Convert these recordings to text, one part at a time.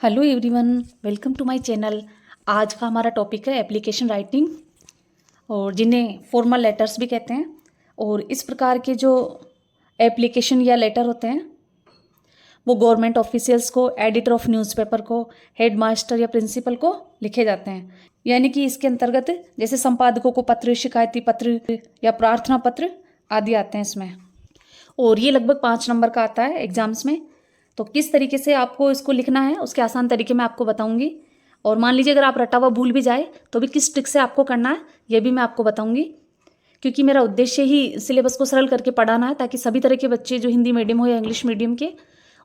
Hello everyone, welcome to my channel. आज का हमारा टॉपिक है एप्लीकेशन राइटिंग, और जिन्हें फॉर्मल लेटर्स भी कहते हैं। और इस प्रकार के जो एप्लीकेशन या लेटर होते हैं वो गवर्नमेंट ऑफिशियल्स को, एडिटर ऑफ न्यूज़पेपर को, हेड मास्टर या प्रिंसिपल को लिखे जाते हैं। यानी कि इसके अंतर्गत जैसे संपादकों को पत्र, शिकायती पत्र या प्रार्थना पत्र आदि आते हैं इसमें। और ये लगभग 5 नंबर का आता है एग्जाम्स में। तो किस तरीके से आपको इसको लिखना है उसके आसान तरीके मैं आपको बताऊंगी। और मान लीजिए अगर आप रटा हुआ भूल भी जाए तो भी किस ट्रिक से आपको करना है ये भी मैं आपको बताऊंगी, क्योंकि मेरा उद्देश्य ही सिलेबस को सरल करके पढ़ाना है, ताकि सभी तरह के बच्चे जो हिंदी मीडियम हो या इंग्लिश मीडियम के,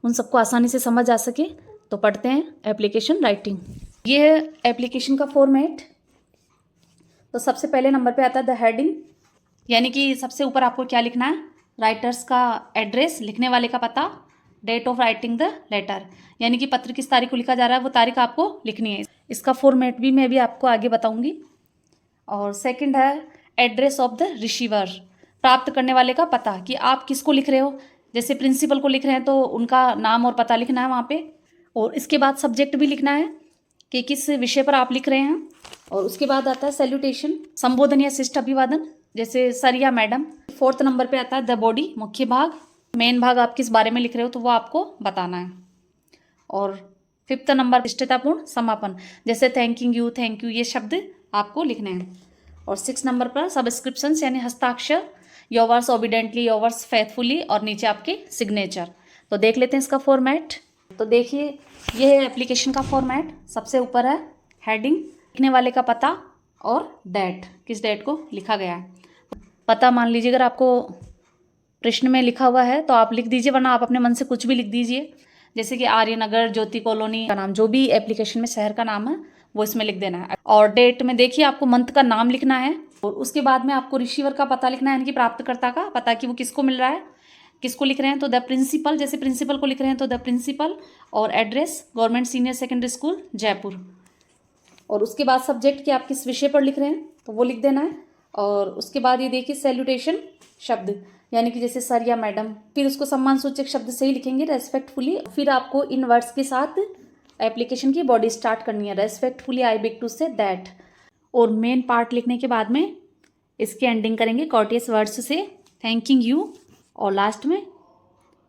उन सबको आसानी से समझ आ सके। तो पढ़ते हैं एप्लीकेशन राइटिंग। ये है एप्लीकेशन का फॉर्मेट। तो सबसे पहले नंबर पे आता है द हेडिंग, यानी कि सबसे ऊपर आपको क्या लिखना है, राइटर्स का एड्रेस, लिखने वाले का पता, date of writing the letter, यानी कि पत्र किस तारीख को लिखा जा रहा है वो तारीख आपको लिखनी है। इसका फॉर्मेट भी मैं भी आपको आगे बताऊंगी। और सेकंड है एड्रेस ऑफ द रिसीवर, प्राप्त करने वाले का पता, कि आप किसको लिख रहे हो। जैसे प्रिंसिपल को लिख रहे हैं तो उनका नाम और पता लिखना है वहाँ पे। और इसके बाद सब्जेक्ट भी लिखना है कि किस विषय पर आप लिख रहे हैं। और उसके बाद आता है सैल्यूटेशन, संबोधन या शिष्ट अभिवादन, जैसे सर या मैडम। फोर्थ नंबर पे आता है द बॉडी, मुख्य भाग, मेन भाग आप किस बारे में लिख रहे हो तो वो आपको बताना है। और फिफ्थ नंबर निष्ठतापूर्ण समापन, जैसे थैंकिंग यू, थैंक यू, ये शब्द आपको लिखने हैं। और 6 नंबर पर सब्सक्रिप्शन यानी हस्ताक्षर, योवर्स ओबिडेंटली, योवर्स फेथफुली, और नीचे आपके सिग्नेचर। तो देख लेते हैं इसका फॉर्मेट। तो देखिए ये है एप्लीकेशन का फॉर्मेट। सबसे ऊपर है हेडिंग, लिखने वाले का पता और डेट, किस डेट को लिखा गया है। पता मान लीजिए अगर आपको प्रश्न में लिखा हुआ है तो आप लिख दीजिए, वरना आप अपने मन से कुछ भी लिख दीजिए, जैसे कि आर्यनगर, ज्योति कॉलोनी का नाम, जो भी एप्लीकेशन में शहर का नाम है वो इसमें लिख देना है। और डेट में देखिए आपको मंथ का नाम लिखना है। और उसके बाद में आपको रिसीवर का पता लिखना है, यानी कि प्राप्तकर्ता का पता, कि वो किसको मिल रहा है, किसको लिख रहे हैं। तो द प्रिंसिपल, जैसे प्रिंसिपल को लिख रहे हैं तो द प्रिंसिपल, और address government senior secondary school Jaipur. और उसके बाद सब्जेक्ट कि आप किस विषय पर लिख रहे हैं तो वो लिख देना है। और उसके बाद ये देखिए सैल्यूटेशन शब्द, यानी कि जैसे सर या मैडम, फिर उसको सम्मान सूचक शब्द से ही लिखेंगे, रेस्पेक्टफुली। फिर आपको इन वर्ड्स के साथ एप्लीकेशन की बॉडी स्टार्ट करनी है, respectfully I beg to say that. और मेन पार्ट लिखने के बाद में इसकी एंडिंग करेंगे कॉर्टियस वर्ड्स से, थैंकिंग यू, और लास्ट में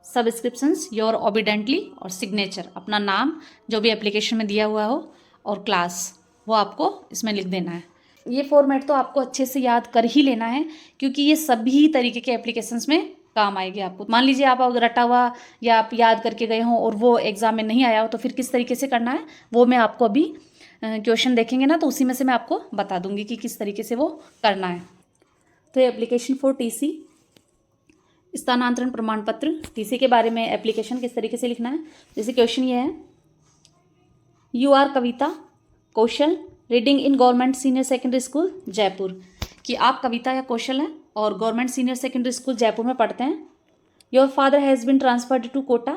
सब्सक्रिप्शंस योर ओबिडेंटली, और सिग्नेचर, अपना नाम जो भी एप्लीकेशन में दिया हुआ हो, और क्लास, वो आपको इसमें लिख देना है। ये फॉर्मेट तो आपको अच्छे से याद कर ही लेना है, क्योंकि ये सभी तरीके के एप्लीकेशंस में काम आएगी आपको। मान लीजिए आप रटा हुआ या आप याद करके गए हों और वो एग्जाम में नहीं आया हो, तो फिर किस तरीके से करना है वो मैं आपको अभी क्वेश्चन देखेंगे ना, तो उसी में से मैं आपको बता दूंगी कि किस तरीके से वो करना है। तो एप्लीकेशन फॉर टीसी, स्थानांतरण प्रमाण पत्र, टीसी के बारे में एप्लीकेशन किस तरीके से लिखना है। जैसे क्वेश्चन ये है, you are Kavita Kaushal reading in government senior secondary school Jaipur, कि आप कविता या कौशल हैं और government senior secondary school Jaipur में पढ़ते हैं। Your father has been transferred to Kota,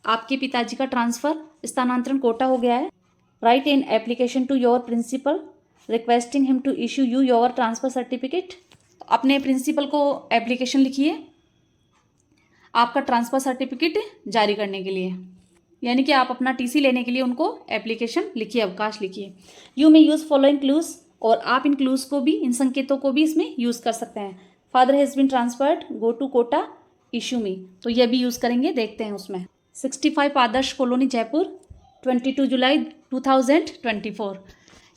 आपके पिताजी का ट्रांसफ़र, स्थानांतरण कोटा हो गया है। Write in application to your principal requesting him to issue you your transfer certificate, अपने प्रिंसिपल को एप्लीकेशन लिखिए आपका ट्रांसफ़र सर्टिफिकेट जारी करने के लिए, यानी कि आप अपना टीसी लेने के लिए उनको एप्लीकेशन लिखिए, अवकाश लिखिए। You may use following clues, और आप इन क्लूज को भी, इन संकेतों को भी इसमें यूज़ कर सकते हैं। Father has been transferred, go to Kota, issue me, तो यह भी यूज़ करेंगे, देखते हैं उसमें। 65 आदर्श कॉलोनी जयपुर, 22 जुलाई 2024,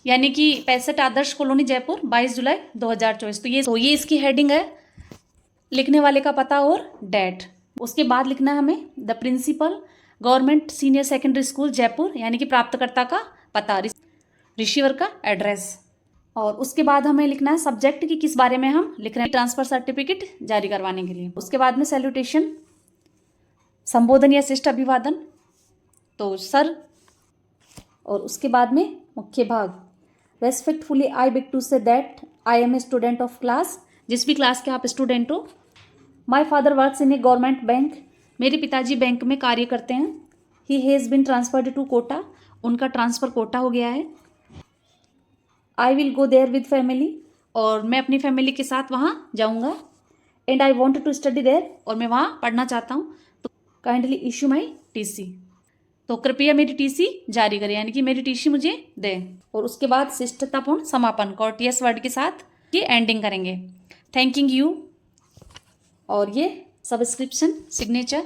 यानी कि 65 आदर्श कॉलोनी जयपुर 22 जुलाई 2024। तो ये इसकी हेडिंग है, लिखने वाले का पता और डेट। उसके बाद लिखना है हमें the principal government senior secondary school Jaipur, यानी कि प्राप्तकर्ता का पता, रिसीवर का एड्रेस। और उसके बाद हमें लिखना है सब्जेक्ट कि किस बारे में हम लिख रहे हैं, ट्रांसफर सर्टिफिकेट जारी करवाने के लिए। उसके बाद में सैल्यूटेशन, संबोधन या शिष्ट अभिवादन, तो सर। और उसके बाद में मुख्य भाग, respectfully I beg to say that I am a student of class, जिस भी क्लास के आप स्टूडेंट हो। My father works in a government bank, मेरे पिताजी बैंक में कार्य करते हैं। He has been transferred to Kota, उनका ट्रांसफ़र कोटा हो गया है। I will go there with family, और मैं अपनी फैमिली के साथ वहाँ जाऊँगा। And I want to study there, और मैं वहाँ पढ़ना चाहता हूँ, तो काइंडली इशू माई टीसी। तो कृपया मेरी टीसी जारी करें, यानी कि मेरी टीसी मुझे दें। और उसके बाद शिष्टतापूर्ण समापन कॉर्टियस वर्ड के साथ ये एंडिंग करेंगे, थैंकिंग यू। और ये subscription signature,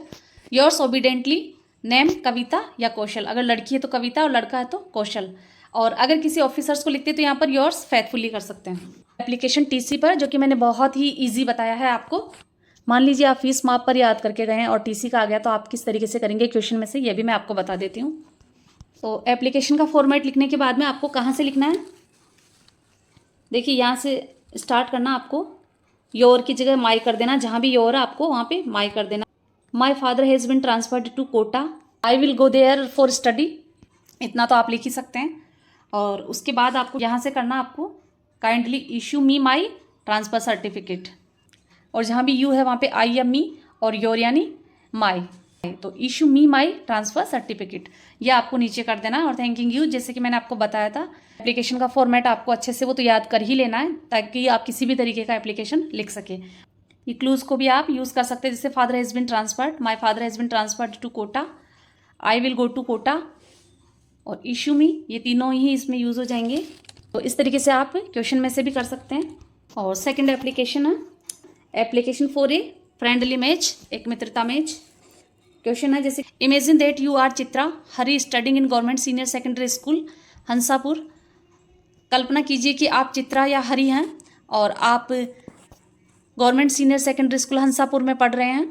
yours obediently name कविता या कौशल, अगर लड़की है तो कविता और लड़का है तो कौशल। और अगर किसी ऑफिसर्स को लिखते हैं तो यहाँ पर योर्स फैथफुली कर सकते हैं। एप्लीकेशन टीसी पर, जो कि मैंने बहुत ही ईजी बताया है आपको। मान लीजिए आप फीस माप पर याद करके गए हैं और टीसी का आ गया, तो आप किस तरीके से करेंगे क्वेश्चन में से, ये भी मैं आपको बता देती हूँ। तो एप्लीकेशन का फॉर्मेट लिखने के बाद में आपको कहाँ से लिखना है, देखिए यहाँ से स्टार्ट करना। आपको योर की जगह माई कर देना, जहाँ भी योर है आपको वहाँ पे माई कर देना। My father has been transferred to Kota, I will go there for study, इतना तो आप लिख ही सकते हैं। और उसके बाद आपको यहाँ से करना, आपको काइंडली इशू मी माई ट्रांसफ़र सर्टिफिकेट, और जहाँ भी यू है वहाँ पे आई या मी, और योर यानी माई, तो इशू मी माई ट्रांसफ़र सर्टिफिकेट, ये आपको नीचे कर देना। और थैंकिंग यू, जैसे कि मैंने आपको बताया था, एप्लीकेशन का फॉर्मेट आपको अच्छे से वो तो याद कर ही लेना है, ताकि आप किसी भी तरीके का एप्लीकेशन लिख सके। ये क्लूज़ को भी आप यूज़ कर सकते हैं, जैसे father has been transferred, my father has been transferred to Kota, I will go to Kota, और इशू मी, ये तीनों ही इसमें यूज़ हो जाएंगे। तो इस तरीके से आप क्वेश्चन में से भी कर सकते हैं। और सेकंड एप्लीकेशन है application for a friendly match, एक मित्रता मैच। क्वेश्चन है जैसे, imagine that you are Chitra Hari studying in government senior secondary school Hansapur. कल्पना कीजिए कि आप चित्रा या हरी हैं और आप government senior secondary school Hansapur में पढ़ रहे हैं।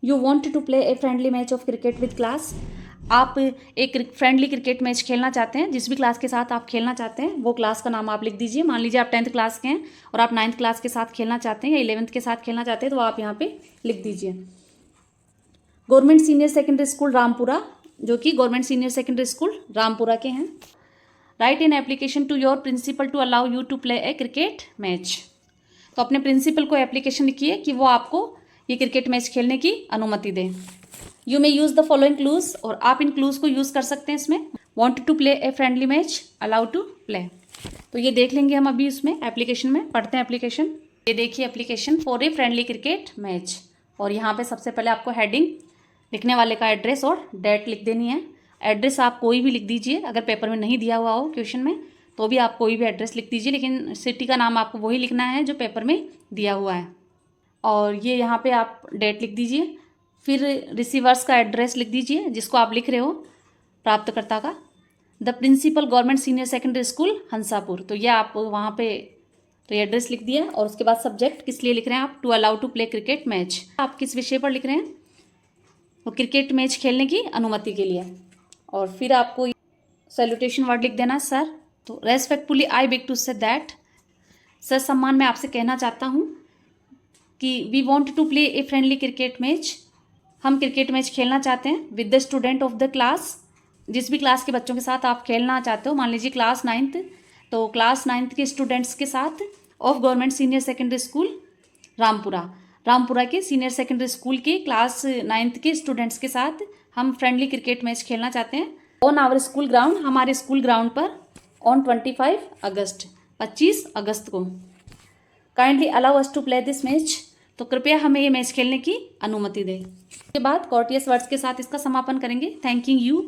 You want to play a friendly match of cricket with class, आप एक फ्रेंडली क्रिकेट मैच खेलना चाहते हैं, जिस भी क्लास के साथ आप खेलना चाहते हैं वो क्लास का नाम आप लिख दीजिए। मान लीजिए आप 10th क्लास के हैं और आप 9th क्लास के साथ खेलना चाहते हैं या 11th के साथ खेलना चाहते हैं, तो आप यहाँ पे लिख दीजिए। Government senior secondary school Rampura, जो कि government senior secondary school Rampura के हैं। Write in application to your principal to allow you to play a cricket match, तो अपने प्रिंसिपल को एप्लीकेशन लिखिए कि वो आपको ये क्रिकेट मैच खेलने की अनुमति दें। You may use the following clues, और आप इन क्लूज को यूज़ कर सकते हैं इसमें। Want to play a friendly match, allow to play, तो ये देख लेंगे हम अभी उसमें एप्लीकेशन में। पढ़ते हैं एप्लीकेशन। ये देखिए application for a friendly cricket match, और यहाँ पे सबसे पहले आपको हेडिंग, लिखने वाले का एड्रेस और डेट लिख देनी है। एड्रेस आप कोई भी लिख दीजिए, अगर पेपर में नहीं दिया हुआ हो क्वेश्चन में तो भी आप कोई भी एड्रेस लिख दीजिए, लेकिन सिटी का नाम आपको वही लिखना है जो पेपर में दिया हुआ है। और ये यहाँ पे आप डेट लिख दीजिए, फिर रिसीवर्स का एड्रेस लिख दीजिए जिसको आप लिख रहे हो, प्राप्तकर्ता का। The principal government senior secondary school Hansapur, तो ये आप वहाँ पे तो ये एड्रेस लिख दिया। और उसके बाद सब्जेक्ट किस लिए लिख रहे हैं आप, to allow to play cricket match, आप किस विषय पर लिख रहे हैं, वो क्रिकेट मैच खेलने की अनुमति के लिए। और फिर आपको सैल्यूटेशन वर्ड लिख देना सर, तो respectfully I beg to say that, sir सम्मान में आपसे कहना चाहता हूँ कि we want to play a friendly cricket match, हम क्रिकेट मैच खेलना चाहते हैं with the student of the class, जिस भी क्लास के बच्चों के साथ आप खेलना चाहते हो। मान लीजिए क्लास 9th, तो क्लास 9th के स्टूडेंट्स के साथ of government senior secondary school Rampura, Rampura के सीनियर सेकेंडरी स्कूल के क्लास 9th के स्टूडेंट्स के साथ हम फ्रेंडली क्रिकेट मैच खेलना चाहते हैं ऑन आवर स्कूल ग्राउंड, हमारे स्कूल ग्राउंड पर, ऑन 25 अगस्त, 25 अगस्त को। Kindly allow us to play this match, तो कृपया हमें ये मैच खेलने की अनुमति दें। उसके बाद कॉर्टियस वर्ड्स के साथ इसका समापन करेंगे, थैंकिंग यू,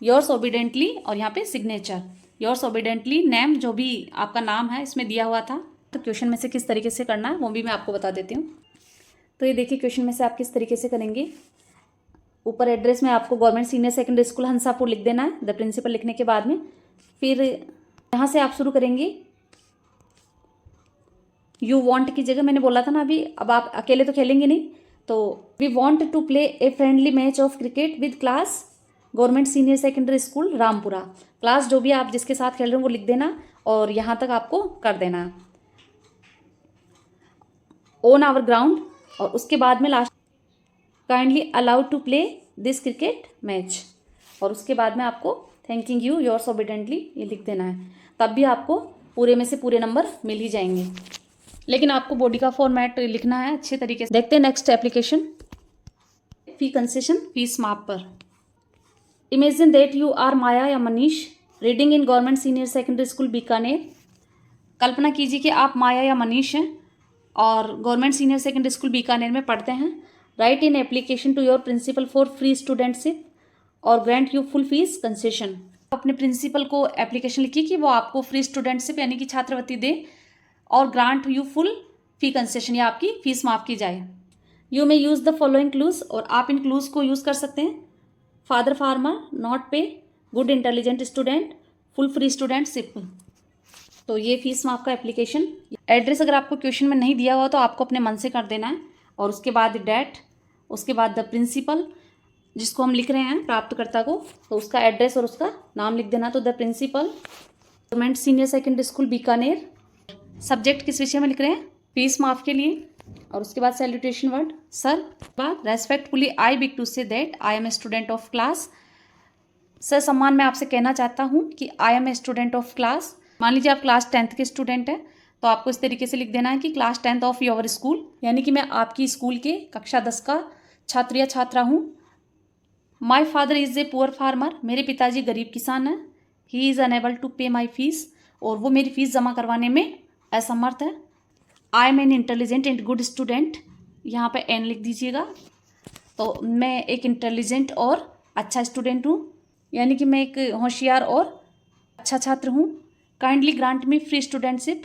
योर्स ओबीडेंटली, और यहाँ पे सिग्नेचर, योर्स ओबीडेंटली नेम, जो भी आपका नाम है इसमें दिया हुआ था। तो क्वेश्चन में से किस तरीके से करना है वो भी मैं आपको बता देती हूँ। तो ये देखिए क्वेश्चन में से आप किस तरीके से करेंगे। ऊपर एड्रेस में आपको government senior secondary school Hansapur लिख देना है, द प्रिंसिपल लिखने के बाद में। फिर यहाँ से आप शुरू करेंगे, यू वॉन्ट की जगह मैंने बोला था ना अभी, अब आप अकेले तो खेलेंगे नहीं, तो we want to play a friendly match of cricket with class government senior secondary school Rampura, class जो भी आप जिसके साथ खेल रहे हो वो लिख देना और यहाँ तक आपको कर देना ऑन आवर ग्राउंड। और उसके बाद में last kindly allowed to play this cricket match, और उसके बाद में आपको थैंकिंग यू, योर्स ओबीडेंटली ये लिख देना है। तब भी आपको पूरे में से पूरे नंबर मिल ही जाएंगे, लेकिन आपको बॉडी का फॉर्मेट लिखना है अच्छे तरीके से। देखते हैं next application, fee concession, fees माप पर। Imagine that you are Maya या Manish reading in government senior secondary school Bikaner. कल्पना कीजिए कि आप माया या मनीष हैं और government senior secondary school Bikaner में पढ़ते हैं। Write in application to your principal for free studentship और grant you full fees concession. अपने प्रिंसिपल को एप्लीकेशन लिखिए कि वो आपको फ्री स्टूडेंटशिप यानी कि छात्रवृत्ति दे और grant you full fee concession या आपकी फीस माफ़ की जाए। You may use the following clues, और आप इन क्लूज को यूज़ कर सकते हैं। फादर फार्मर, नॉट पे, good intelligent student, full free studentship. तो ये फीस माफ़ का एप्लीकेशन। एड्रेस अगर आपको क्वेश्चन में नहीं दिया हुआ तो आपको अपने मन से कर देना है, और उसके बाद डेट, उसके बाद द प्रिंसिपल जिसको हम लिख रहे हैं प्राप्तकर्ता को, तो उसका एड्रेस और उसका नाम लिख देना। तो the principal, government senior secondary school Bikaner. Subject किस विषय में लिख रहे हैं, फीस माफ़ के लिए, और उसके बाद सैल्यूटेशन वर्ड सर। बाद respectfully I beg to say that I am a student of class. Sir सम्मान मैं आपसे कहना चाहता हूँ कि I am a student of class. मान लीजिए आप क्लास 10th के स्टूडेंट हैं, तो आपको इस तरीके से लिख देना है कि class 10th of your school, यानी कि मैं आपकी स्कूल के कक्षा 10 का छात्र या छात्रा हूँ। माई father is a poor farmer, मेरे पिताजी गरीब किसान हैं। ही इज़ अनेबल टू पे माई फीस, और वो मेरी फीस जमा करवाने में असमर्थ है। I am an intelligent and good student, यहाँ पे एन लिख दीजिएगा। तो मैं एक इंटेलिजेंट और अच्छा स्टूडेंट हूँ, यानी कि मैं एक होशियार और अच्छा छात्र हूँ। Kindly grant me free studentship,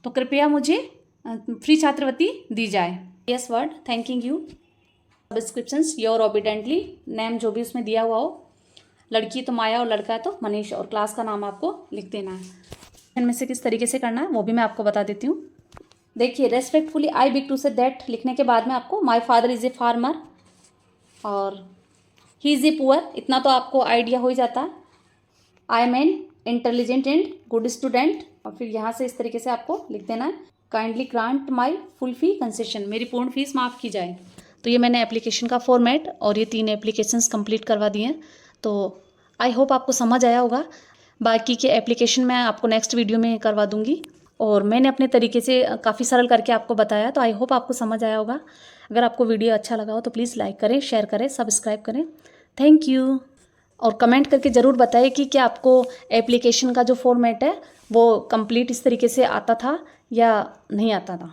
तो कृपया मुझे फ्री छात्रवृत्ति दी जाए। Yes word thanking you. Descriptions your obediently, name जो भी उसमें दिया हुआ हो, लड़की तो माया और लड़का है तो मनीष, और क्लास का नाम आपको लिख देना है। इनमें से किस तरीके से करना है वो भी मैं आपको बता देती हूँ। देखिए, respectfully I beg to say that लिखने के बाद में आपको my father is a farmer और ही इज़ ए पुअर, इतना तो आपको आइडिया हो ही जाता है। I am an intelligent and good student, और फिर यहाँ से इस तरीके से आपको लिख देना है kindly grant my full fee concession, मेरी पूर्ण फीस माफ़ की जाए। तो ये मैंने एप्लीकेशन का फॉर्मेट और ये 3 एप्लीकेशंस कंप्लीट करवा दिए हैं। तो आई होप आपको समझ आया होगा। बाकी के एप्लीकेशन मैं आपको नेक्स्ट वीडियो में करवा दूँगी, और मैंने अपने तरीके से काफ़ी सरल करके आपको बताया, तो आई होप आपको समझ आया होगा। अगर आपको वीडियो अच्छा लगा हो तो प्लीज़ लाइक करें, शेयर करें, सब्सक्राइब करें। Thank you. और कमेंट करके ज़रूर बताइए कि क्या आपको एप्लीकेशन का जो फॉर्मेट है वो कंप्लीट इस तरीके से आता था या नहीं आता था।